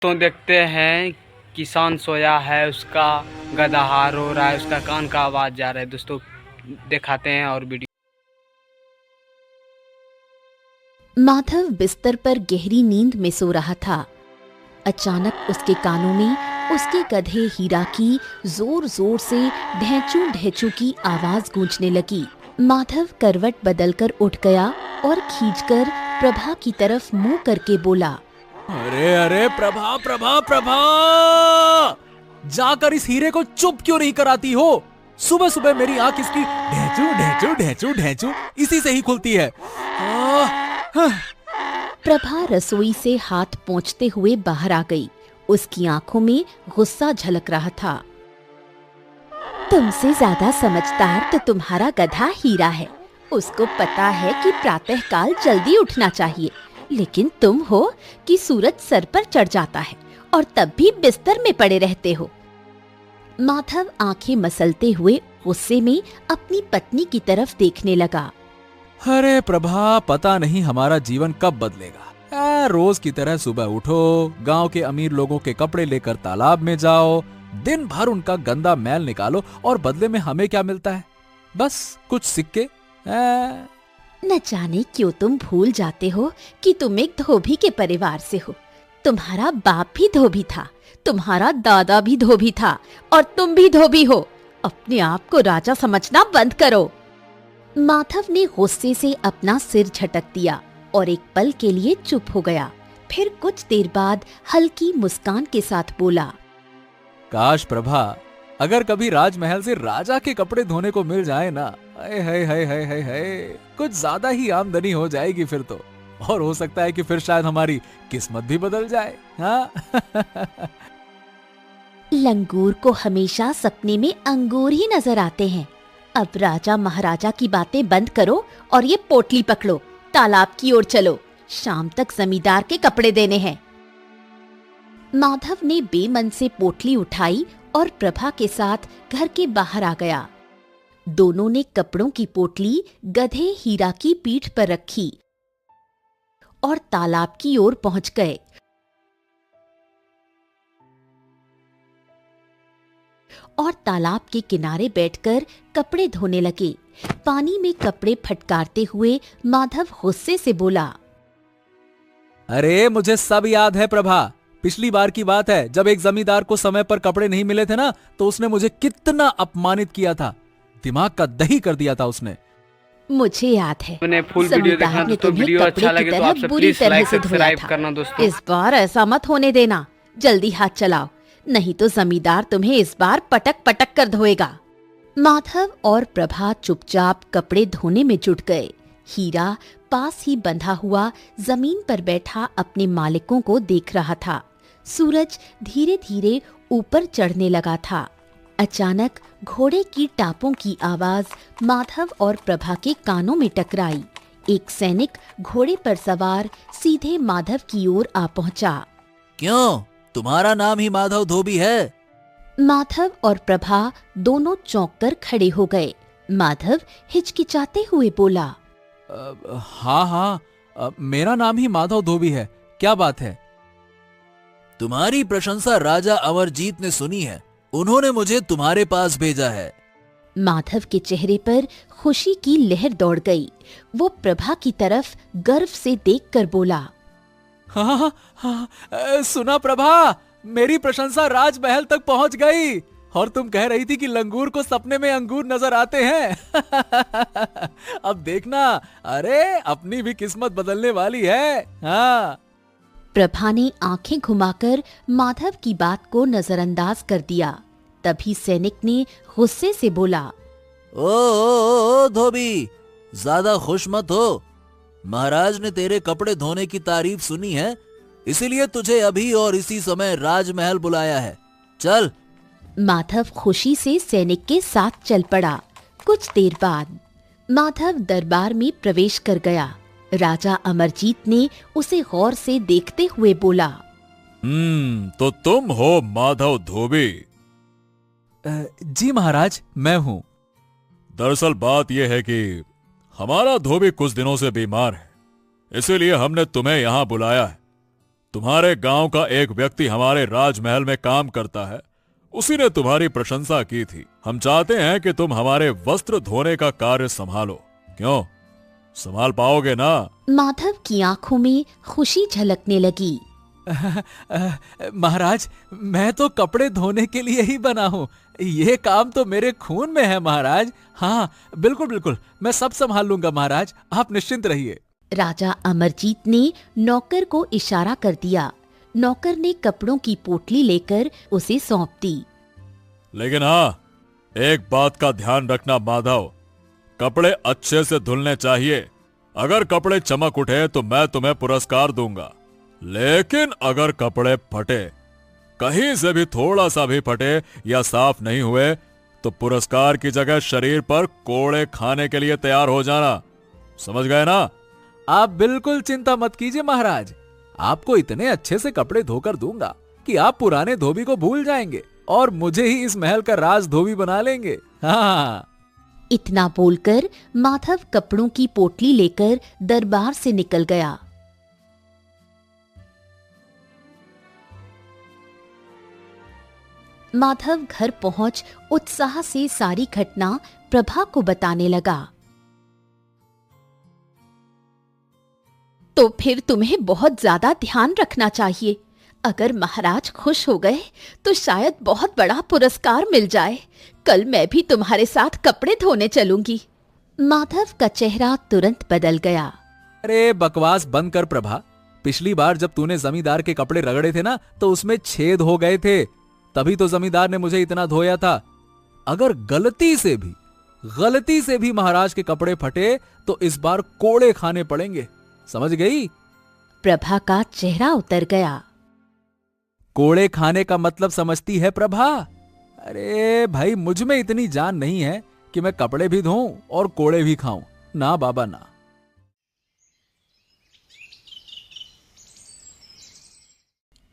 दोस्तों देखते हैं, किसान सोया है, उसका गदाहार हो रहा है, उसका कान का आवाज जा रहा है। दोस्तों दिखाते हैं और वीडियो। माधव बिस्तर पर गहरी नींद में सो रहा था। अचानक उसके कानों में उसके गधे हीरा की जोर जोर से ढेंचू ढेंचू की आवाज गूंजने लगी। माधव करवट बदलकर उठ गया और खींचकर प्रभा की तरफ मुंह करके बोला, अरे अरे प्रभा प्रभा प्रभा, जाकर इस हीरे को चुप क्यों नहीं कराती हो? सुबह सुबह मेरी आंख इसकी ढेंचू ढेंचू ढेंचू ढेंचू इसी से ही खुलती है। प्रभा रसोई से हाथ पोंछते हुए बाहर आ गई। उसकी आंखों में गुस्सा झलक रहा था। तुमसे ज्यादा समझदार तो तुम्हारा गधा हीरा है। उसको पता है कि प्रातःकाल जल्दी उठना चाहिए, लेकिन तुम हो कि सूरज सर पर चढ़ जाता है और तब भी बिस्तर में पड़े रहते हो। माधव आंखें मसलते हुए गुस्से में अपनी पत्नी की तरफ देखने लगा। अरे प्रभा, पता नहीं हमारा जीवन कब बदलेगा। रोज की तरह सुबह उठो, गांव के अमीर लोगों के कपड़े लेकर तालाब में जाओ, दिन भर उनका गंदा मैल निकालो और बदले में हमें क्या मिलता है? बस कुछ सिक्के। न जाने क्यों तुम भूल जाते हो कि तुम एक धोबी के परिवार से हो। तुम्हारा बाप भी धोबी था, तुम्हारा दादा भी धोबी था और तुम भी धोबी हो। अपने आप को राजा समझना बंद करो। माधव ने गुस्से से अपना सिर झटक दिया और एक पल के लिए चुप हो गया। फिर कुछ देर बाद हल्की मुस्कान के साथ बोला, काश प्रभा, अगर कभी राजमहल से राजा के कपड़े धोने को मिल जाए ना, हाय हाय हाय हाय हाय हाय, कुछ ज्यादा ही आमदनी हो जाएगी फिर तो। और हो सकता है कि फिर शायद हमारी किस्मत भी बदल जाए। हाँ? लंगूर को हमेशा सपने में अंगूर ही नजर आते हैं। अब राजा महाराजा की बातें बंद करो और ये पोटली पकड़ो, तालाब की ओर चलो। शाम तक जमींदार के कपड़े देने हैं। माधव ने बेमन से पोटली उठाई और प्रभा के साथ घर के बाहर आ गया। दोनों ने कपड़ों की पोटली गधे हीरा की पीठ पर रखी और तालाब की ओर पहुंच गए। और तालाब के किनारे बैठकर कपड़े धोने लगे। पानी में कपड़े फटकारते हुए माधव गुस्से से बोला, अरे मुझे सब याद है प्रभा। पिछली बार की बात है, जब एक जमींदार को समय पर कपड़े नहीं मिले थे ना, तो उसने मुझे कितना अपमानित किया था। दिमाग का दही कर दिया था उसने। मुझे याद है, फुल वीडियो देखना दोस्तों। वीडियो अच्छा लगे तो आप सब प्लीज लाइक सब्सक्राइब करना दोस्तों। इस बार ऐसा मत होने देना। जल्दी हाथ चलाओ, नहीं तो जमींदार तुम्हें इस बार पटक पटक कर धोएगा। माधव और प्रभा चुपचाप कपड़े धोने में जुट गए। हीरा पास ही बंधा हुआ जमीन पर बैठा अपने मालिकों को देख रहा था। सूरज धीरे धीरे ऊपर चढ़ने लगा था। अचानक घोड़े की टापों की आवाज माधव और प्रभा के कानों में टकराई। एक सैनिक घोड़े पर सवार सीधे माधव की ओर आ पहुंचा। क्यों, तुम्हारा नाम ही माधव धोबी है? माधव और प्रभा दोनों चौंक कर खड़े हो गए। माधव हिचकिचाते हुए बोला, हाँ हाँ, मेरा नाम ही माधव धोबी है। क्या बात है? तुम्हारी प्रशंसा राजा अमरजीत ने सुनी है, उन्होंने मुझे तुम्हारे पास भेजा है। माधव के चेहरे पर खुशी की लहर दौड़ गई। वो प्रभा की तरफ गर्व से देखकर बोला, हाँ हाँ हाँ, सुना प्रभा, मेरी प्रशंसा राजमहल तक पहुंच गई। और तुम कह रही थी कि लंगूर को सपने में अंगूर नजर आते हैं। अब देखना, अरे अपनी भी किस्मत बदलने वाली है। हाँ। प्रभा ने आंखें घुमाकर माधव की बात को नजरअंदाज कर दिया। तभी सैनिक ने गुस्से से बोला, ओ धोबी, ज्यादा खुश मत हो। महाराज ने तेरे कपड़े धोने की तारीफ सुनी है, इसीलिए तुझे अभी और इसी समय राजमहल बुलाया है। चल। माधव खुशी से सैनिक के साथ चल पड़ा। कुछ देर बाद माधव दरबार में प्रवेश कर गया। राजा अमरजीत ने उसे गौर से देखते हुए बोला, तो तुम हो माधव धोबी? जी महाराज, मैं हूँ। दरअसल बात यह है कि हमारा धोबी कुछ दिनों से बीमार है, इसीलिए हमने तुम्हें यहाँ बुलाया है। तुम्हारे गांव का एक व्यक्ति हमारे राजमहल में काम करता है, उसी ने तुम्हारी प्रशंसा की थी। हम चाहते हैं कि तुम हमारे वस्त्र धोने का कार्य संभालो। क्यों, संभाल पाओगे ना? माधव की आंखों में खुशी झलकने लगी। महाराज, मैं तो कपड़े धोने के लिए ही बना हूँ। ये काम तो मेरे खून में है महाराज। हाँ, बिल्कुल बिल्कुल, मैं सब संभाल लूंगा महाराज, आप निश्चिंत रहिए। राजा अमरजीत ने नौकर को इशारा कर दिया। नौकर ने कपड़ों की पोटली लेकर उसे सौंप दी। लेकिन हाँ, एक बात का ध्यान रखना माधव, कपड़े अच्छे से धुलने चाहिए। अगर कपड़े चमक उठे तो मैं तुम्हें पुरस्कार दूंगा, लेकिन अगर कपड़े फटे, कहीं से भी थोड़ा सा भी फटे या साफ नहीं हुए, तो पुरस्कार की जगह शरीर पर कोड़े खाने के लिए तैयार हो जाना। समझ गए ना? आप बिल्कुल चिंता मत कीजिए महाराज, आपको इतने अच्छे से कपड़े धोकर दूंगा कि आप पुराने धोबी को भूल जाएंगे और मुझे ही इस महल का राज धोबी बना लेंगे। हाँ। इतना बोलकर माधव कपड़ों की पोटली लेकर दरबार से निकल गया। माधव घर पहुंच उत्साह से सारी घटना प्रभा को बताने लगा। तो फिर तुम्हें बहुत ज्यादा ध्यान रखना चाहिए। अगर महाराज खुश हो गए तो शायद बहुत बड़ा पुरस्कार मिल जाए। कल मैं भी तुम्हारे साथ कपड़े धोने चलूंगी। माधव का चेहरा तुरंत बदल गया। अरे बकवास बंद कर प्रभा, पिछली बार जब तूने जमींदार के कपड़े रगड़े थे ना, तो उसमें छेद हो गए थे, तभी तो जमींदार ने मुझे इतना धोया था। अगर गलती से भी महाराज के कपड़े फटे तो इस बार कोड़े खाने पड़ेंगे, समझ गई? प्रभा का चेहरा उतर गया। कोड़े खाने का मतलब समझती है प्रभा? अरे भाई, मुझ में इतनी जान नहीं है कि मैं कपड़े भी धोऊं और कोड़े भी खाऊं। ना बाबा ना।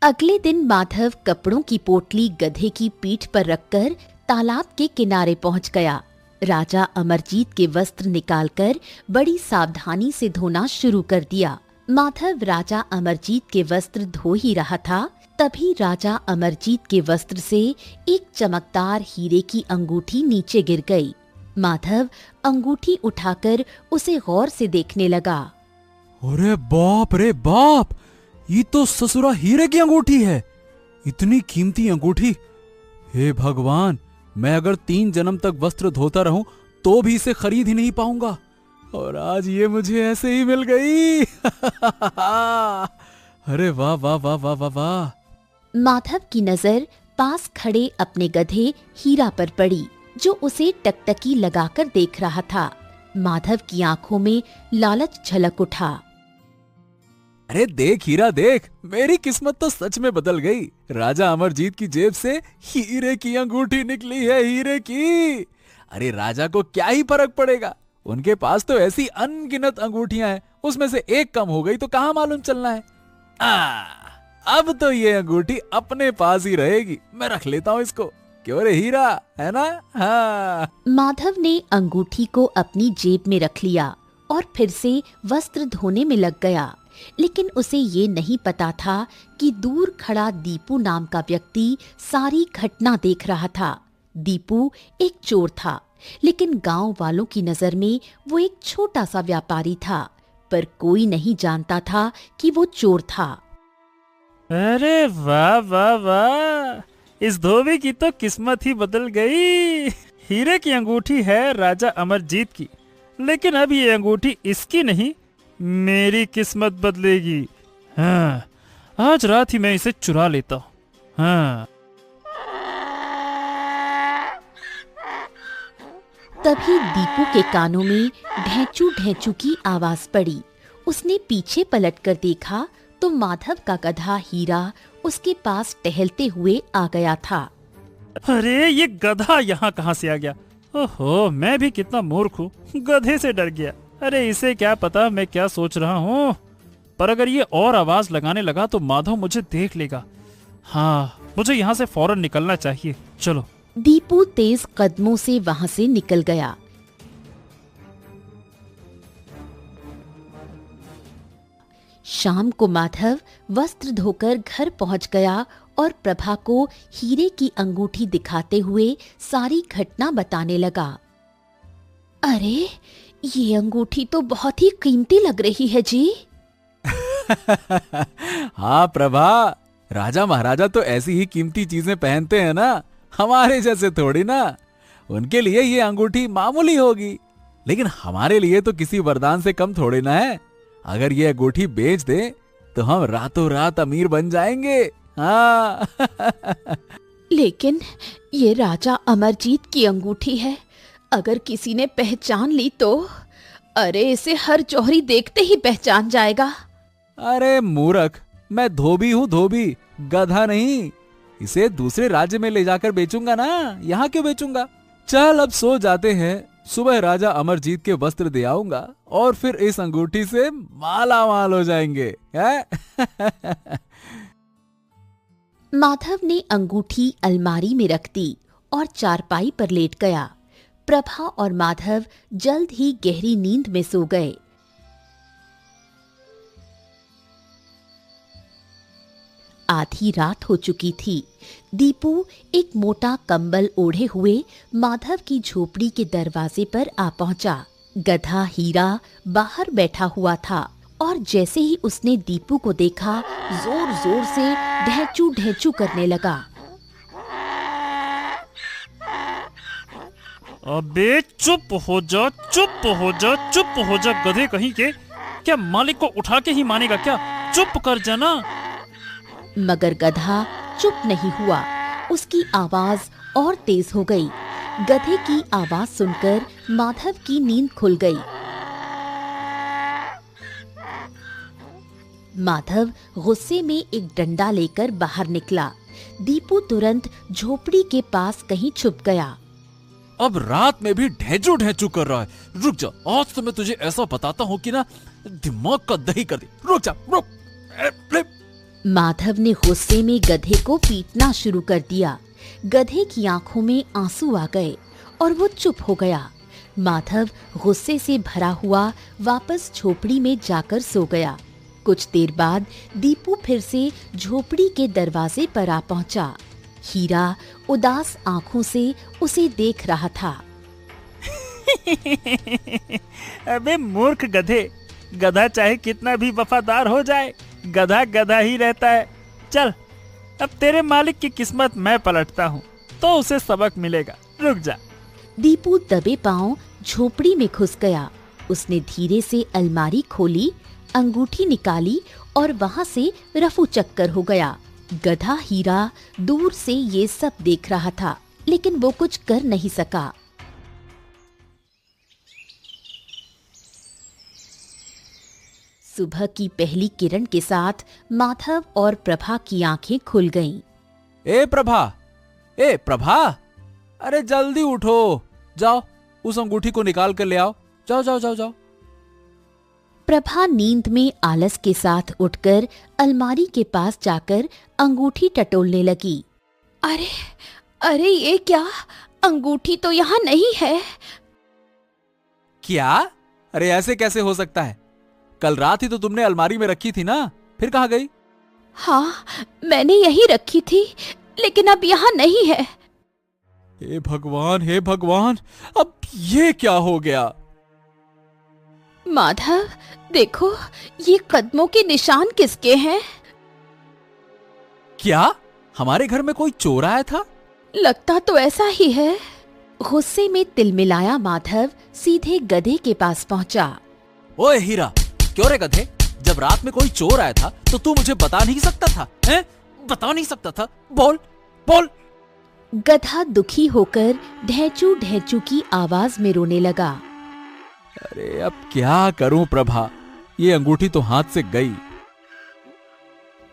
अगले दिन माधव कपड़ों की पोटली गधे की पीठ पर रखकर तालाब के किनारे पहुंच गया। राजा अमरजीत के वस्त्र निकालकर बड़ी सावधानी से धोना शुरू कर दिया। माधव राजा अमरजीत के वस्त्र धो ही रहा था, तभी राजा अमरजीत के वस्त्र से एक चमकदार हीरे की अंगूठी नीचे गिर गई। माधव अंगूठी उठाकर उसे गौर से देखने लगा। अरे बाप रे बाप, ये तो ससुरा हीरे की अंगूठी है। इतनी कीमती अंगूठी! हे भगवान, मैं अगर 3 जन्म तक वस्त्र धोता रहूं तो भी इसे खरीद ही नहीं पाऊंगा, और आज ये मुझे ऐसे ही मिल गई। अरे वाह वाह वाह वाह वाह वाह। माधव की नजर पास खड़े अपने गधे हीरा पर पड़ी, जो उसे टकटकी लगाकर देख रहा था। माधव की आंखों में लालच झलक उठा। अरे देख हीरा देख, मेरी किस्मत तो सच में बदल गई। राजा अमरजीत की जेब से हीरे की अंगूठी निकली है, हीरे की। अरे राजा को क्या ही फर्क पड़ेगा, उनके पास तो ऐसी अनगिनत अंगूठियां हैं, उसमें से एक कम हो गई तो कहां मालूम चलना है। अब तो ये अंगूठी अपने पास ही रहेगी, मैं रख लेता हूं इसको। क्यों रे हीरा, है ना? हाँ। माधव ने अंगूठी को अपनी जेब में रख लिया और फिर से वस्त्र धोने में लग गया। लेकिन उसे ये नहीं पता था कि दूर खड़ा दीपू नाम का व्यक्ति सारी घटना देख रहा था। दीपू एक चोर था, लेकिन गांव वालों की नजर में वो एक छोटा सा व्यापारी था, पर कोई नहीं जानता था कि वो चोर था। अरे वाह वाह वाह, इस धोबी की तो किस्मत ही बदल गई। हीरे की अंगूठी है राजा अमरजीत की, लेकिन अब ये अंगूठी इसकी नहीं, मेरी किस्मत बदलेगी। हाँ, आज रात ही मैं इसे चुरा लेता हूँ। हाँ। तभी दीपू के कानों में ढेंचू ढेंचू की आवाज पड़ी। उसने पीछे पलटकर देखा तो माधव का गधा हीरा उसके पास टहलते हुए आ गया था। अरे ये गधा यहाँ कहाँ से आ गया? ओहो, मैं भी कितना मूर्ख हूँ, गधे से डर गया। अरे इसे क्या पता मैं क्या सोच रहा हूँ, पर अगर ये और आवाज लगाने लगा तो माधव मुझे देख लेगा। हाँ, मुझे यहाँ से फौरन निकलना चाहिए। चलो। दीपू तेज कदमों से वहां से निकल गया। शाम को माधव वस्त्र धोकर घर पहुंच गया और प्रभा को हीरे की अंगूठी दिखाते हुए सारी घटना बताने लगा। अरे, ये अंगूठी तो बहुत ही कीमती लग रही है जी। हाँ प्रभा, राजा महाराजा तो ऐसी ही कीमती चीजें पहनते हैं ना, हमारे जैसे थोड़ी ना। उनके लिए ये अंगूठी मामूली होगी, लेकिन हमारे लिए तो किसी वरदान से कम थोड़ी ना है। अगर ये अंगूठी बेच दे तो हम रातों रात अमीर बन जाएंगे। हाँ। लेकिन ये राजा अमरजीत की अंगूठी है, अगर किसी ने पहचान ली तो? अरे, इसे हर जौहरी देखते ही पहचान जाएगा। अरे मूर्ख, मैं धोबी हूँ, धोबी, गधा नहीं। इसे दूसरे राज्य में ले जाकर बेचूंगा ना, यहाँ क्यों बेचूंगा। चल अब सो जाते हैं, सुबह राजा अमरजीत के वस्त्र दे आऊंगा और फिर इस अंगूठी से माला माल हो जाएंगे। माधव ने अंगूठी अलमारी में रख दी और चारपाई पर लेट गया। प्रभा और माधव जल्द ही गहरी नींद में सो गए। आधी रात हो चुकी थी। दीपू एक मोटा कंबल ओढ़े हुए माधव की झोपड़ी के दरवाजे पर आ पहुंचा। गधा हीरा बाहर बैठा हुआ था और जैसे ही उसने दीपू को देखा, जोर जोर से ढेंचू ढेंचू करने लगा। अबे चुप हो जा, चुप हो जा, चुप हो जा गधे कहीं के। क्या मालिक को उठा के ही मानेगा क्या? चुप कर जाना। मगर गधा चुप नहीं हुआ। उसकी आवाज और तेज हो गई। गधे की आवाज सुनकर माधव की नींद खुल गई। माधव गुस्से में एक डंडा लेकर बाहर निकला। दीपू तुरंत झोपड़ी के पास कहीं छुप गया। अब रात में भी ढेंचू ढेंचू कर रहा है। रुक जा, आज तो मैं तुझे ऐसा बताता हूँ कि ना दिमाग का दही कर दे। रुक जा, रुक। माधव ने गुस्से में गधे को पीटना शुरू कर दिया। गधे की आंखों में आंसू आ गए और वो चुप हो गया। माधव गुस्से से भरा हुआ वापस झोपड़ी में जाकर सो गया। कुछ देर बाद दीपू फिर से झोपड़ी के दरवाजे पर आ पहुंचा। हीरा उदास आंखों से उसे देख रहा था। अबे मूर्ख गधे, गधा चाहे कितना भी वफादार हो जाए, गधा गधा ही रहता है। चल, अब तेरे मालिक की किस्मत मैं पलटता हूँ तो उसे सबक मिलेगा। रुक जा। दीपू दबे पांव झोपड़ी में घुस गया। उसने धीरे से अलमारी खोली, अंगूठी निकाली और वहां से रफू चक्कर हो गया। गधा हीरा दूर से ये सब देख रहा था, लेकिन वो कुछ कर नहीं सका। सुबह की पहली किरण के साथ माधव और प्रभा की आंखें खुल गईं। ए प्रभा, अरे जल्दी उठो, जाओ उस अंगूठी को निकाल कर ले आओ। जाओ जाओ जाओ जाओ। प्रभा नींद में आलस के साथ उठकर अलमारी के पास जाकर अंगूठी टटोलने लगी। अरे अरे, ये क्या? अंगूठी तो यहाँ नहीं है। क्या? अरे ऐसे कैसे हो सकता है? कल रात ही तो तुमने अलमारी में रखी थी ना, फिर कहाँ गई? हाँ, मैंने यही रखी थी, लेकिन अब यहाँ नहीं है। हे भगवान, अब ये क्या हो गया? माधव, देखो, ये कदमों के निशान किसके हैं? क्या हमारे घर में कोई चोर आया था? लगता तो ऐसा ही है। गुस्से में तिलमिलाया माधव सीधे गधे के पास पहुंचा। ओए हीरा, क्यों रे गधे? जब रात में कोई चोर आया था तो तू मुझे बता नहीं सकता था? हैं? बता नहीं सकता था? बोल बोल। गधा दुखी होकर ढेंचू ढेंचू की आवाज में रोने लगा। अरे अब क्या करूं प्रभा, ये अंगूठी तो हाथ से गई।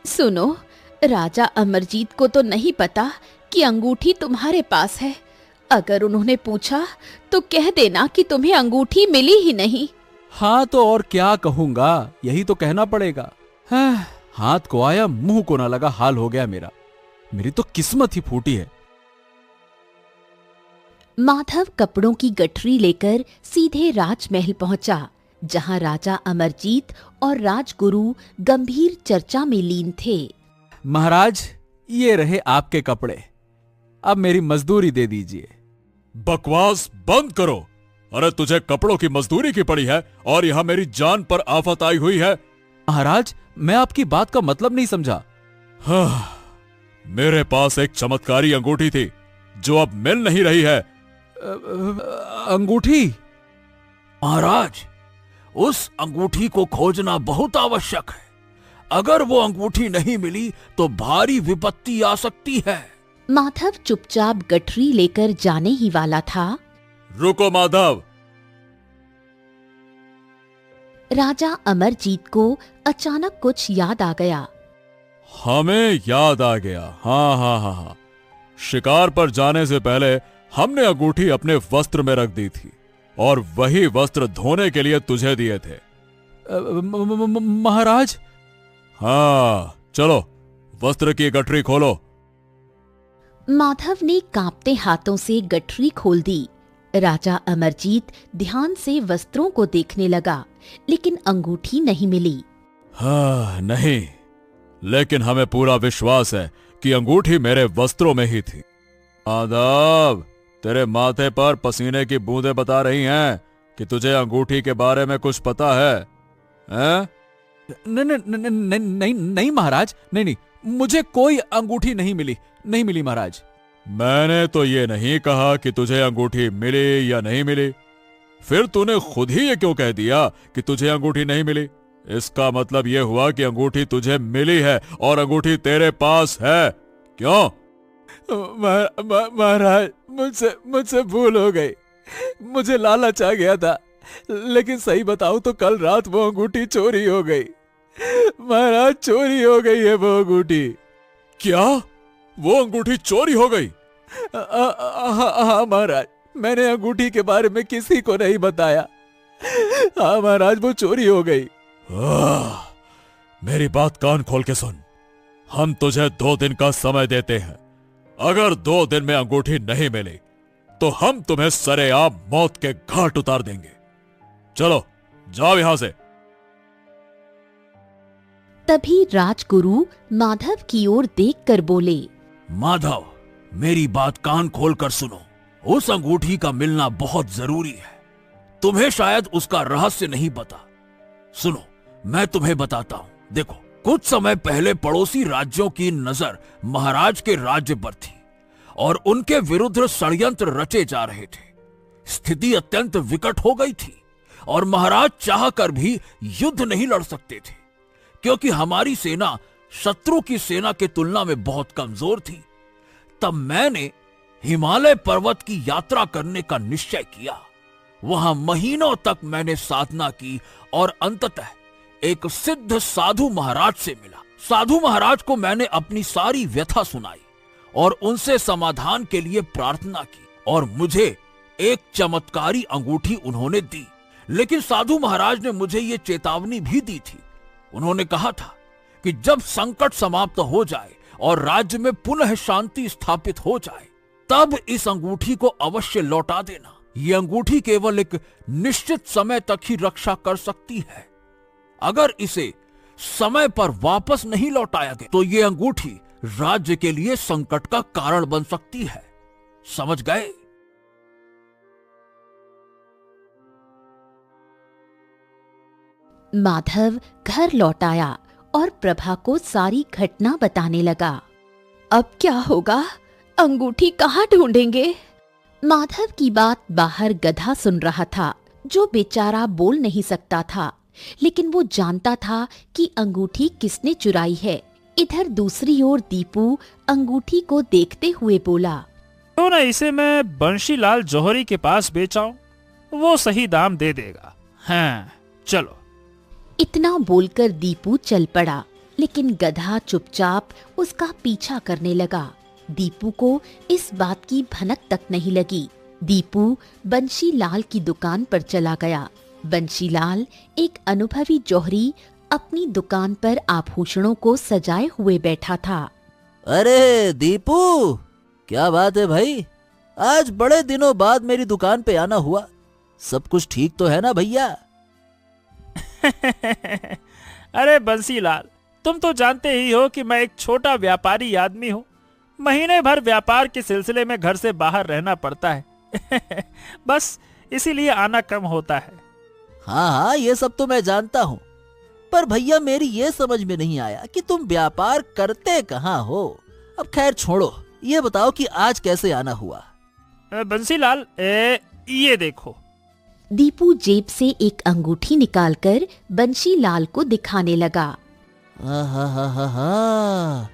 सुनो, राजा अमरजीत को तो नहीं पता कि अंगूठी तुम्हारे पास है। अगर उन्होंने पूछा तो कह देना कि तुम्हें अंगूठी मिली ही नहीं। हाँ तो और क्या कहूंगा, यही तो कहना पड़ेगा। हाँ, हाथ को आया मुंह को ना लगा हाल हो गया मेरा। मेरी तो किस्मत ही फूटी है। माधव कपड़ों की गठरी लेकर सीधे राजमहल पहुंचा। जहां राजा अमरजीत और राजगुरु गंभीर चर्चा में लीन थे। महाराज, ये रहे आपके कपड़े, अब मेरी मजदूरी दे दीजिए। बकवास बंद करो। अरे तुझे कपड़ों की मजदूरी की पड़ी है और यहाँ मेरी जान पर आफत आई हुई है। महाराज, मैं आपकी बात का मतलब नहीं समझा। हाँ, मेरे पास एक चमत्कारी अंगूठी थी जो अब मिल नहीं रही है। अंगूठी? महाराज, उस अंगूठी को खोजना बहुत आवश्यक है। अगर वो अंगूठी नहीं मिली तो भारी विपत्ति आ सकती है। माधव चुपचाप गठरी लेकर जाने ही वाला था। रुको माधव। राजा अमरजीत को अचानक कुछ याद आ गया। हमें याद आ गया। हाँ हाँ हाँ हाँ, शिकार पर जाने से पहले हमने अंगूठी अपने वस्त्र में रख दी थी और वही वस्त्र धोने के लिए तुझे दिए थे। महाराज? हाँ, चलो वस्त्र की गठरी खोलो। माधव ने कांपते हाथों से गठरी खोल दी। राजा अमरजीत ध्यान से वस्त्रों को देखने लगा, लेकिन अंगूठी नहीं मिली। हाँ नहीं, लेकिन हमें पूरा विश्वास है कि अंगूठी मेरे वस्त्रों में ही थी। माधव, तेरे माथे पर पसीने की बूंदें बता रही हैं कि तुझे अंगूठी के बारे में कुछ पता है, हैं? नहीं महाराज, नहीं, मुझे कोई अंगूठी नहीं मिली महाराज। मैंने तो ये नहीं कहा कि तुझे अंगूठी मिली या नहीं मिली। फिर तूने खुद ही ये क्यों कह दिया कि तुझे अंगूठी नहीं मिली? इसका मतलब ये हुआ कि अंगूठी तुझे मिली है और अंगूठी तेरे पास है। क्यों? महाराज, मुझसे भूल हो गई। मुझे लालच आ गया था, लेकिन सही बताऊं तो कल रात वो अंगूठी चोरी हो गई। महाराज, चोरी हो गई है वो अंगूठी। क्या? वो अंगूठी चोरी हो गई? हाँ महाराज, मैंने अंगूठी के बारे में किसी को नहीं बताया। हाँ महाराज, वो चोरी हो गई। मेरी बात कान खोल के सुन। हम तुझे 2 दिन का समय देते हैं। अगर 2 दिन में अंगूठी नहीं मिली तो हम तुम्हें सरेआम मौत के घाट उतार देंगे। चलो जाओ यहां से। तभी राजगुरु माधव की ओर देखकर बोले, माधव, मेरी बात कान खोलकर सुनो। उस अंगूठी का मिलना बहुत जरूरी है। तुम्हें शायद उसका रहस्य नहीं पता। सुनो, मैं तुम्हें बताता हूं। देखो, कुछ समय पहले पड़ोसी राज्यों की नजर महाराज के राज्य पर थी और उनके विरुद्ध षड्यंत्र रचे जा रहे थे। स्थिति अत्यंत विकट हो गई थी और महाराज चाहकर भी युद्ध नहीं लड़ सकते थे, क्योंकि हमारी सेना शत्रु की सेना के तुलना में बहुत कमजोर थी। तब मैंने हिमालय पर्वत की यात्रा करने का निश्चय किया। वहां महीनों तक मैंने साधना की और अंततः एक सिद्ध साधु महाराज से मिला। साधु महाराज को मैंने अपनी सारी व्यथा सुनाई और उनसे समाधान के लिए प्रार्थना की और मुझे एक चमत्कारी अंगूठी उन्होंने दी। लेकिन साधु महाराज ने मुझे ये चेतावनी भी दी थी। उन्होंने कहा था कि जब संकट समाप्त हो जाए और राज्य में पुनः शांति स्थापित हो जाए, तब इस अंगूठी को अवश्य लौटा देना। ये अंगूठी केवल एक निश्चित समय तक ही रक्षा कर सकती है। अगर इसे समय पर वापस नहीं लौटाया गया तो ये अंगूठी राज्य के लिए संकट का कारण बन सकती है। समझ गए? माधव घर लौट आया और प्रभा को सारी घटना बताने लगा। अब क्या होगा? अंगूठी कहाँ ढूंढेंगे? माधव की बात बाहर गधा सुन रहा था, जो बेचारा बोल नहीं सकता था, लेकिन वो जानता था कि अंगूठी किसने चुराई है। इधर दूसरी ओर दीपू अंगूठी को देखते हुए बोला, तो ना इसे मैं बंशीलाल जौहरी के पास बेचाऊं, वो सही दाम दे देगा। हाँ, चलो। इतना बोलकर दीपू चल पड़ा, लेकिन गधा चुपचाप उसका पीछा करने लगा। दीपू को इस बात की भनक तक नहीं लगी। दीपू बंशीलाल की दुकान पर चला गया। बंशीलाल एक अनुभवी जौहरी अपनी दुकान पर आभूषणों को सजाए हुए बैठा था। अरे दीपू, क्या बात है भाई? आज बड़े दिनों बाद मेरी दुकान पे आना हुआ। सब कुछ ठीक तो है ना भैया? अरे बंसीलाल, तुम तो जानते ही हो कि मैं एक छोटा व्यापारी आदमी हूँ। महीने भर व्यापार के सिलसिले में घर से बाहर रहना पड़ता है। बस इसीलिए आना कम होता है। हाँ हाँ, ये सब तो मैं जानता हूँ, पर भैया मेरी ये समझ में नहीं आया कि तुम व्यापार करते कहाँ हो। अब खैर छोड़ो, ये बताओ कि आज कैसे आना हुआ। बंसीलाल, ये देखो। दीपू जेब से एक अंगूठी निकालकर बंशीलाल को दिखाने लगा। हा,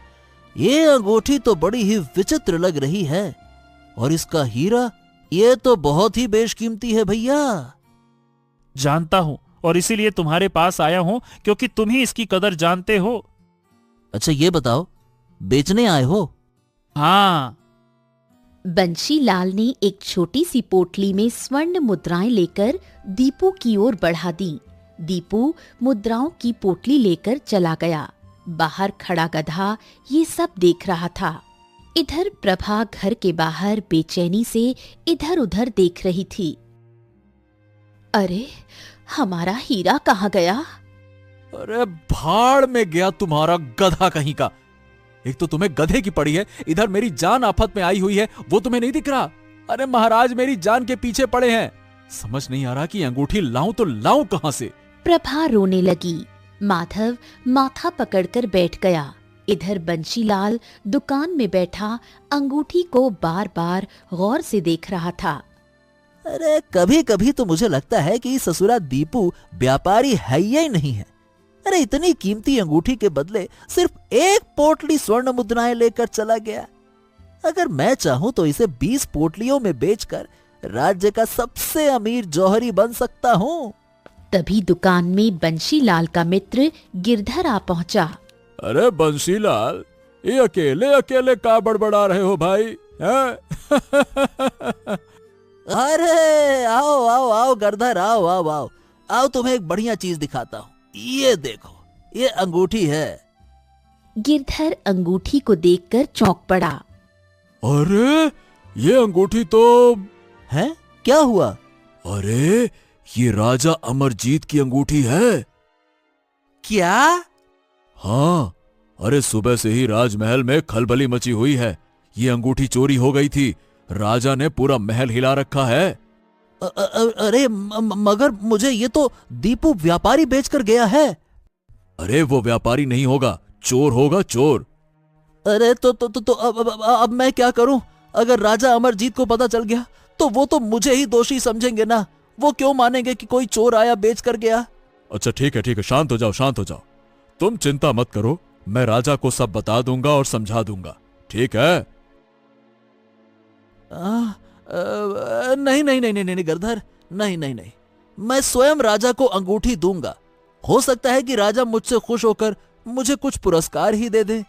ये अंगूठी तो बड़ी ही विचित्र लग रही है, और इसका हीरा, ये तो बहुत ही बेशकीमती है भैया। जानता हूँ, और इसीलिए तुम्हारे पास आया हूँ, क्योंकि तुम ही इसकी कदर जानते हो। अच्छा ये बताओ, बेचने आए हो? हाँ। बंशीलाल ने एक छोटी सी पोटली में स्वर्ण मुद्राएं लेकर दीपू की ओर बढ़ा दी। दीपू मुद्राओं की पोटली लेकर चला गया। बाहर खड़ा गधा ये सब देख रहा था। इधर प्रभा घर के बाहर बेचैनी से इधर उधर देख रही थी। अरे, हमारा हीरा कहाँ गया? अरे भाड़ में गया तुम्हारा गधा कहीं का। एक तो तुम्हें गधे की पड़ी है, इधर मेरी जान आफत में आई हुई है, वो तुम्हें नहीं दिख रहा? अरे महाराज मेरी जान के पीछे पड़े हैं। समझ नहीं आ रहा कि अंगूठी लाऊं तो लाऊं कहां से। प्रभा रोने लगी। माधव माथा पकड़कर बैठ गया। इधर बंशीलाल दुकान में बैठा अंगूठी को बार बार गौर से देख रहा था। अरे कभी कभी तो मुझे लगता है कि ससुरा दीपू व्यापारी है ही नहीं है। अरे इतनी कीमती अंगूठी के बदले सिर्फ एक पोटली स्वर्ण मुद्राएं लेकर चला गया। अगर मैं चाहूं तो इसे 20 पोटलियों में बेचकर राज्य का सबसे अमीर जौहरी बन सकता हूं। तभी दुकान में बंशीलाल का मित्र गिरधर आ पहुंचा। अरे बंसीलाल, ये अकेले अकेले का बड़बड़ा रहे हो भाई, हैं? अरे आओ आओ आओ गिरधर, आओ आओ आओ आओ, तुम्हें एक बढ़िया चीज दिखाता हूँ। ये देखो, ये अंगूठी है। गिरधर अंगूठी को देखकर चौंक पड़ा। अरे ये अंगूठी तो है, क्या हुआ? अरे ये राजा अमरजीत की अंगूठी है। क्या? हाँ, अरे सुबह से ही राजमहल में खलबली मची हुई है। ये अंगूठी चोरी हो गई थी। राजा ने पूरा महल हिला रखा है। अरे मगर मुझे ये तो दीपू व्यापारी बेचकर गया है। अरे वो व्यापारी नहीं होगा, चोर होगा, चोर। अरे तो अब मैं क्या करूं? अगर राजा अमरजीत को पता चल गया तो वो तो मुझे ही दोषी समझेंगे ना। वो क्यों मानेंगे कि कोई चोर आया बेच कर गया? अच्छा ठीक है, शांत हो जाओ, शांत हो जाओ। तुम चिंता मत करो, मैं राजा को सब बता दूंगा और समझा दूंगा, ठीक है? नहीं नहीं नहीं नहीं गिरधर, नहीं नहीं नहीं, मैं स्वयं राजा को अंगूठी दूंगा। हो सकता है कि राजा मुझसे खुश होकर मुझे कुछ पुरस्कार ही दे दे।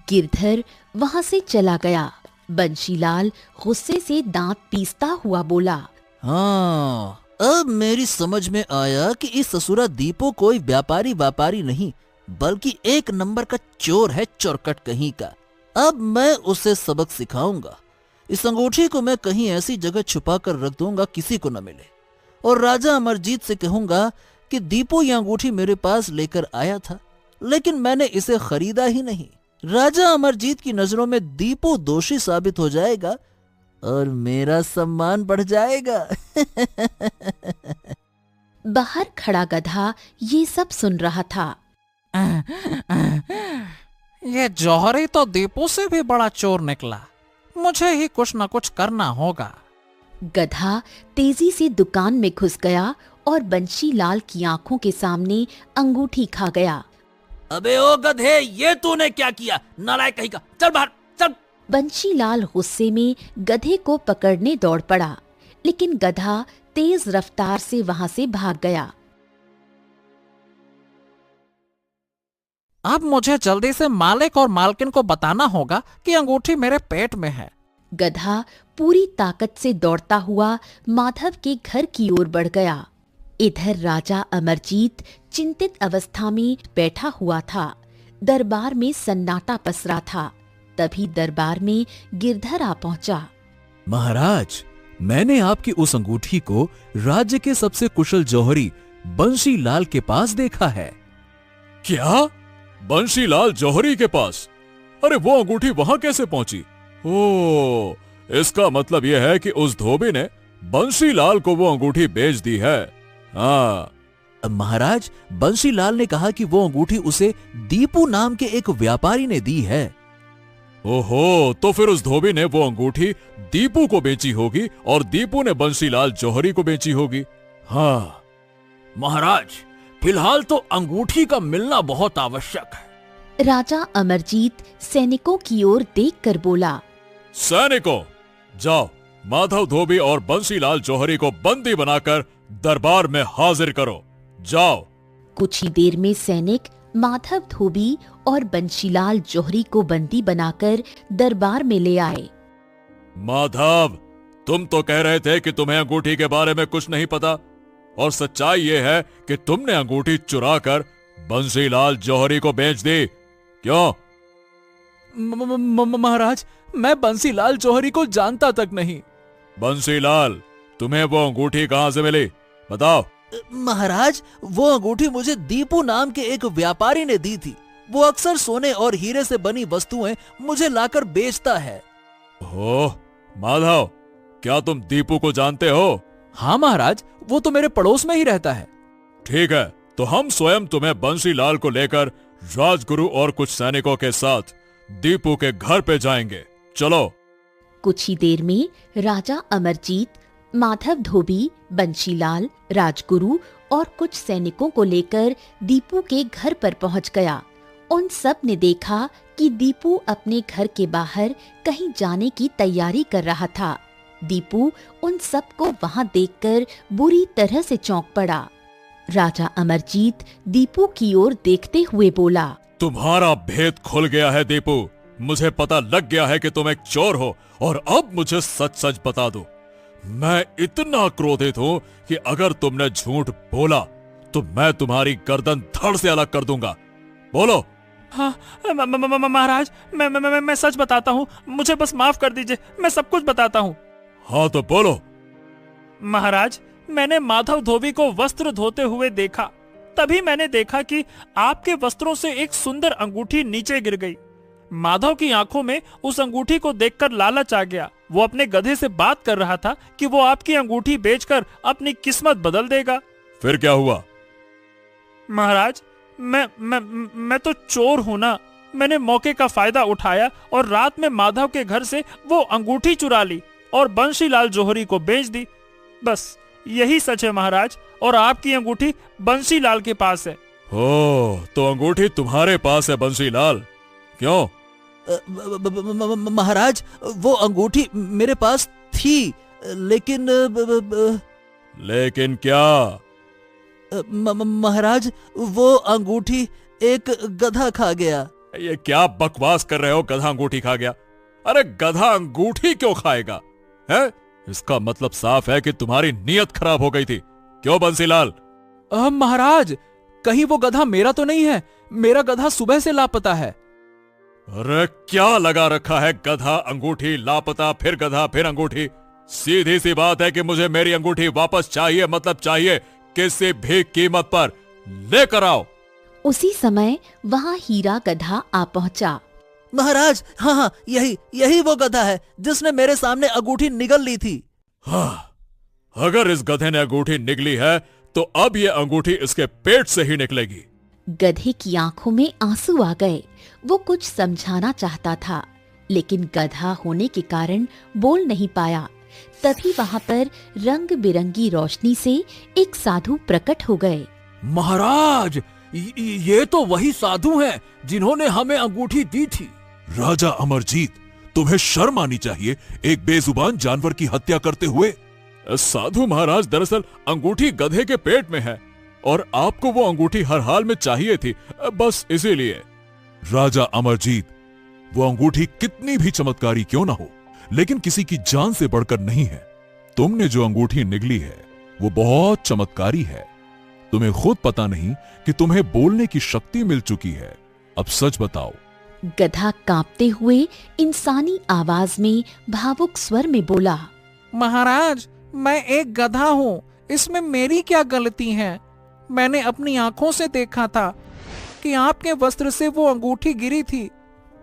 गिरधर वहां से चला गया। बंशीलाल गुस्से से दांत पीसता हुआ बोला। हाँ, अब मेरी समझ में आया कि इस ससुरा दीपू कोई व्यापारी नहीं, बल्कि एक नंबर का चोर है, चोरकट कहीं का। अब मैं उसे सबक सिखाऊंगा। इस अंगूठी को मैं कहीं ऐसी जगह छुपा कर रख दूंगा किसी को न मिले, और राजा अमरजीत से कहूंगा कि दीपू ये अंगूठी मेरे पास लेकर आया था, लेकिन मैंने इसे खरीदा ही नहीं। राजा अमरजीत की नजरों में दीपू दोषी साबित हो जाएगा और मेरा सम्मान बढ़ जाएगा। बाहर खड़ा गधा ये सब सुन रहा था। ये जौहरी तो दीपू से भी बड़ा चोर निकला। मुझे ही कुछ न कुछ करना होगा। गधा तेजी से दुकान में घुस गया और बंशीलाल की आंखों के सामने अंगूठी खा गया। अबे ओ गधे, ये तूने क्या किया? नालायक कहीं का, चल बाहर चल। बंशीलाल गुस्से में गधे को पकड़ने दौड़ पड़ा, लेकिन गधा तेज रफ्तार से वहां से भाग गया। अब मुझे जल्दी से मालिक और मालकिन को बताना होगा कि अंगूठी मेरे पेट में है। गधा पूरी ताकत से दौड़ता हुआ माधव के घर की ओर बढ़ गया। इधर राजा अमरजीत चिंतित अवस्था में बैठा हुआ था। दरबार में सन्नाटा पसरा था। तभी दरबार में गिरधर आ पहुंचा। महाराज, मैंने आपकी उस अंगूठी को राज्य के सबसे कुशल जौहरी बंशीलाल के पास देखा है। क्या? बंशीलाल जौहरी के पास? अरे वो अंगूठी वहां कैसे पहुंची? ओ, इसका मतलब यह है कि उस धोबी ने बंशीलाल को वो अंगूठी बेच दी है। हाँ। महाराज, बंशीलाल ने कहा कि वो अंगूठी उसे दीपू नाम के एक व्यापारी ने दी है। ओहो, तो फिर उस धोबी ने वो अंगूठी दीपू को बेची होगी और दीपू ने बंशीलाल जौहरी को बेची होगी। हाँ महाराज, फिलहाल तो अंगूठी का मिलना बहुत आवश्यक है। राजा अमरजीत सैनिकों की ओर देखकर बोला, सैनिकों, जाओ माधव धोबी और बंशीलाल जौहरी को बंदी बनाकर दरबार में हाजिर करो। जाओ। कुछ ही देर में सैनिक माधव धोबी और बंशीलाल जौहरी को बंदी बनाकर दरबार में ले आए। माधव, तुम तो कह रहे थे कि तुम्हें अंगूठी के बारे में कुछ नहीं पता, और सच्चाई यह है कि तुमने अंगूठी चुराकर बंशीलाल जौहरी को बेच दी। क्यों? महाराज, मैं बंसीलाल जौहरी को जानता तक नहीं। बंसीलाल, तुम्हें वो अंगूठी कहां से मिली? बताओ। महाराज, वो अंगूठी मुझे दीपू नाम के एक व्यापारी ने दी थी। वो अक्सर सोने और हीरे से बनी वस्तुएं मुझे लाकर बेचता है। ओह माधव, क्या तुम दीपू को जानते हो? हाँ महाराज, वो तो मेरे पड़ोस में ही रहता है। ठीक है, तो हम स्वयं तुम्हें बंसीलाल को लेकर राजगुरु और कुछ सैनिकों के साथ दीपू के घर पे जाएंगे। चलो। कुछ ही देर में राजा अमरजीत माधव धोबी, बंशीलाल, राजगुरु और कुछ सैनिकों को लेकर दीपू के घर पर पहुंच गया। उन सब ने देखा कि दीपू अपने घर के बाहर कहीं जाने की तैयारी कर रहा था। दीपू उन सब को वहां देखकर बुरी तरह से चौंक पड़ा। राजा अमरजीत दीपू की ओर देखते हुए बोला, तुम्हारा भेद खुल गया है दीपू। मुझे पता लग गया है कि तुम एक चोर हो, और अब मुझे सच सच बता दो। मैं इतना क्रोधित हूं कि अगर तुमने झूठ बोला तो मैं तुम्हारी गर्दन धड़ से अलग कर दूंगा। बोलो। हाँ महाराज, मैं सच बताता हूँ, मुझे बस माफ कर दीजिए, मैं सब कुछ बताता हूँ। हाँ तो बोलो। महाराज, मैंने माधव धोबी को वस्त्र धोते हुए देखा। तभी मैंने देखा कि आपके वस्त्रों से एक सुंदर अंगूठी नीचे गिर गई। माधव की आंखों में उस अंगूठी को देखकर लालच आ गया। वो अपने गधे से बात कर रहा था कि वो आपकी अंगूठी बेचकर अपनी किस्मत बदल देगा। फिर क्या हुआ? महाराज, मैं तो चोर हूं ना। मैंने मौके का फायदा उठाया और रात में माधव के घर से वो अंगूठी चुरा ली और बंशीलाल जौहरी को बेच दी। बस यही सच है महाराज, और आपकी अंगूठी बंशीलाल के पास है। ओह, तो अंगूठी तुम्हारे पास है बंशीलाल? क्यों? महाराज, वो अंगूठी मेरे पास थी, लेकिन लेकिन क्या? महाराज, वो अंगूठी एक गधा खा गया। ये क्या बकवास कर रहे हो? गधा अंगूठी खा गया? अरे गधा अंगूठी क्यों खाएगा है? इसका मतलब साफ है कि तुम्हारी नीयत खराब हो गई थी। क्यों बंसीलाल? महाराज, कहीं वो गधा मेरा तो नहीं है। मेरा गधा सुबह से लापता है। अरे क्या लगा रखा है? गधा, अंगूठी, लापता, फिर गधा, फिर अंगूठी। सीधी सी बात है कि मुझे मेरी अंगूठी वापस चाहिए, मतलब चाहिए, किसी भी कीमत पर। लेकर आओ। उसी समय वहां हीरा गधा आ पहुंचा। महाराज, हाँ, यही वो गधा है जिसने मेरे सामने अंगूठी निगल ली थी। हाँ, अगर इस गधे ने अंगूठी निगली है तो अब ये अंगूठी इसके पेट से ही निकलेगी। गधे की आंखों में आंसू आ गए। वो कुछ समझाना चाहता था, लेकिन गधा होने के कारण बोल नहीं पाया। तभी वहां पर रंग बिरंगी रोशनी से एक साधु प्रकट हो गए। महाराज, ये तो वही साधु हैं जिन्होंने हमें अंगूठी दी थी। राजा अमरजीत, तुम्हें शर्म आनी चाहिए एक बेजुबान जानवर की हत्या करते हुए। साधु महाराज, दरअसल अंगूठी गधे के पेट में है और आपको वो अंगूठी हर हाल में चाहिए थी, बस इसीलिए। राजा अमरजीत, वो अंगूठी कितनी भी चमत्कारी क्यों ना हो, लेकिन किसी की जान से बढ़कर नहीं है। तुमने जो अंगूठी निगली है वो बहुत चमत्कारी है। तुम्हें खुद पता नहीं कि तुम्हें बोलने की शक्ति मिल चुकी है। अब सच बताओ। गधा कांपते हुए इंसानी आवाज में भावुक स्वर में बोला, महाराज, मैं एक गधा हूँ, इसमें मेरी क्या गलती है? मैंने अपनी आंखों से देखा था कि आपके वस्त्र से वो अंगूठी गिरी थी।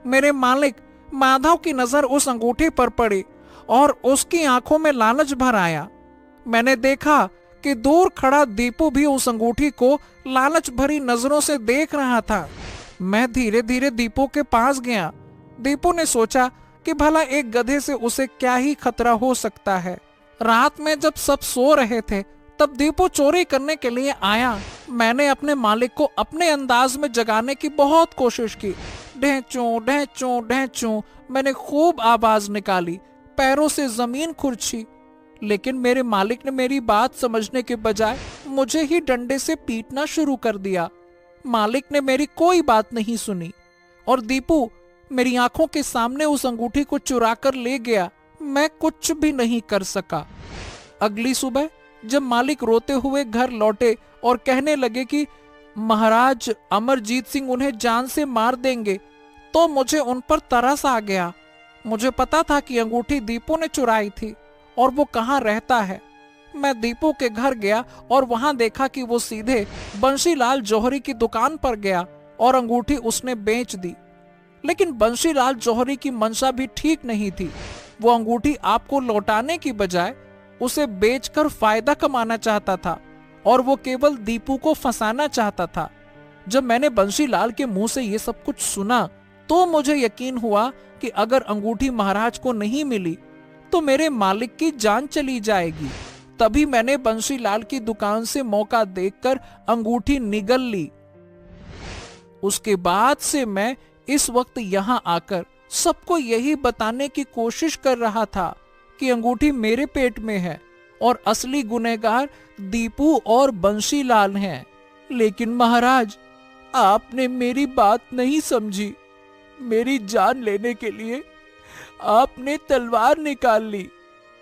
मेरे मालिक माधव की नजर उस अंगूठी पर पड़ी और उसकी आंखों में लालच भर आया। मैंने देखा कि दूर खड़ा दीपू भी उस अंगूठी को लालच भरी नजरों से देख रहा था। मैं धीरे धीरे दीपू के पास गया। दीपू ने सोचा कि भला एक गधे से उसे क्या ही खतरा हो सकता है। रात में जब सब सो रहे थे तब दीपू चोरी करने के लिए आया। मैंने अपने मालिक को अपने अंदाज में जगाने की बहुत कोशिश की। ढेंचू ढेंचू ढेंचू मैंने खूब आवाज निकाली, पैरों से जमीन खुरची, लेकिन मेरे मालिक ने मेरी बात समझने के बजाय मुझे ही डंडे से पीटना शुरू कर दिया। मालिक ने मेरी कोई बात नहीं सुनी और दीपू मेरी आंखों के सामने उस अंगूठी को चुरा कर ले गया। मैं कुछ भी नहीं कर सका। अगली सुबह जब मालिक रोते हुए घर लौटे और कहने लगे कि महाराज अमरजीत सिंह उन्हें जान से मार देंगे, तो मुझे उन पर तरस आ गया। मुझे पता था कि अंगूठी दीपू ने चुराई थी और वो कहाँ रहता है। मैं दीपू के घर गया और वहां देखा कि वो सीधे बंशीलाल जौहरी की दुकान पर गया और अंगूठी उसने बेच दी। लेकिन बंशीलाल जौहरी की मंशा भी ठीक नहीं थी। वो अंगूठी आपको लौटाने की बजाय उसे बेचकर फायदा कमाना चाहता था और वो केवल दीपू को फंसाना चाहता था। जब मैंने बंशीलाल के मुंह से ये सब कुछ सुना तो मुझे यकीन हुआ कि अगर अंगूठी महाराज को नहीं मिली तो मेरे मालिक की जान चली जाएगी। तभी मैंने बंशीलाल की दुकान से मौका देखकर अंगूठी निगल ली। उसके बाद से मैं इस वक्त यहाँ आकर सबको यही बताने की कोशिश कर रहा था कि अंगूठी मेरे पेट में है और असली गुनहगार दीपू और बंशीलाल हैं। लेकिन महाराज, आपने मेरी बात नहीं समझी। मेरी जान लेने के लिए आपने तलवार निकाल ली।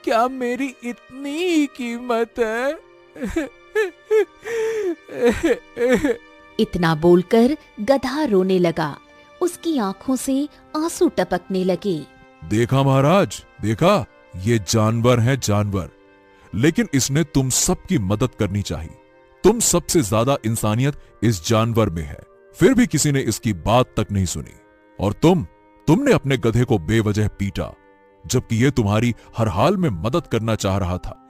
क्या मेरी इतनी ही कीमत है? इतना बोलकर गधा रोने लगा। उसकी आंखों से आंसू टपकने लगे। देखा महाराज, देखा, ये जानवर है जानवर, लेकिन इसने तुम सबकी मदद करनी चाहिए। तुम सबसे ज्यादा इंसानियत इस जानवर में है, फिर भी किसी ने इसकी बात तक नहीं सुनी। और तुमने अपने गधे को बेवजह पीटा, जबकि ये तुम्हारी हर हाल में मदद करना चाह रहा था।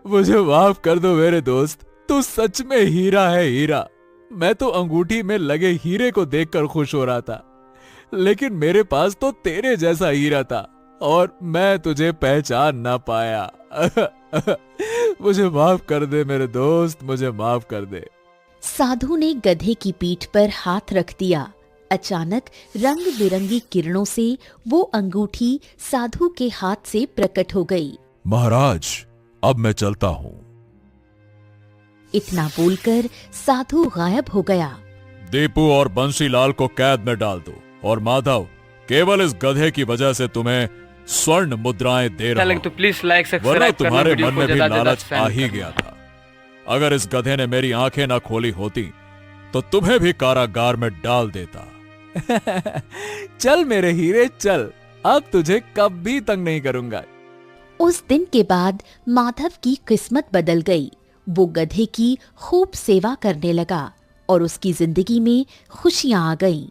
मुझे माफ कर दो मेरे दोस्त। तू सच में हीरा है, हीरा। मैं तो अंगूठी में लगे हीरे को देखकर खुश हो रहा था, लेकिन मेरे पास तो तेरे जैसा हीरा था और मैं तुझे पहचान ना पाया। मुझे माफ कर दे मेरे दोस्त, मुझे माफ कर दे। साधु ने गधे की पीठ पर हाथ रख दिया। अचानक रंग बिरंगी किरणों से वो अंगूठी साधु के हाथ से प्रकट हो गई। महाराज, अब मैं चलता हूँ। इतना बोलकर साधु गायब हो गया। दीपू और बंशीलाल को कैद में डाल दो और माधव, केवल इस गधे की वजह से तुम्हें स्वर्ण मुद्राएं दे रहा हूं। तो प्लीज लाइक वरना सब्सक्राइब करना, तुम्हारे वीडियो मन को में भी ज्यादा से लालच ज्यादा आ ही गया था। अगर इस गधे ने मेरी आंखें ना खोली होती तो तुम्हें भी कारागार में डाल देता। चल मेरे हीरे चल, अब तुझे कभी तंग नहीं करूंगा। उस दिन के बाद माधव की किस्मत बदल गई। वो गधे की खूब सेवा करने लगा और उसकी जिंदगी में खुशियां आ गईं।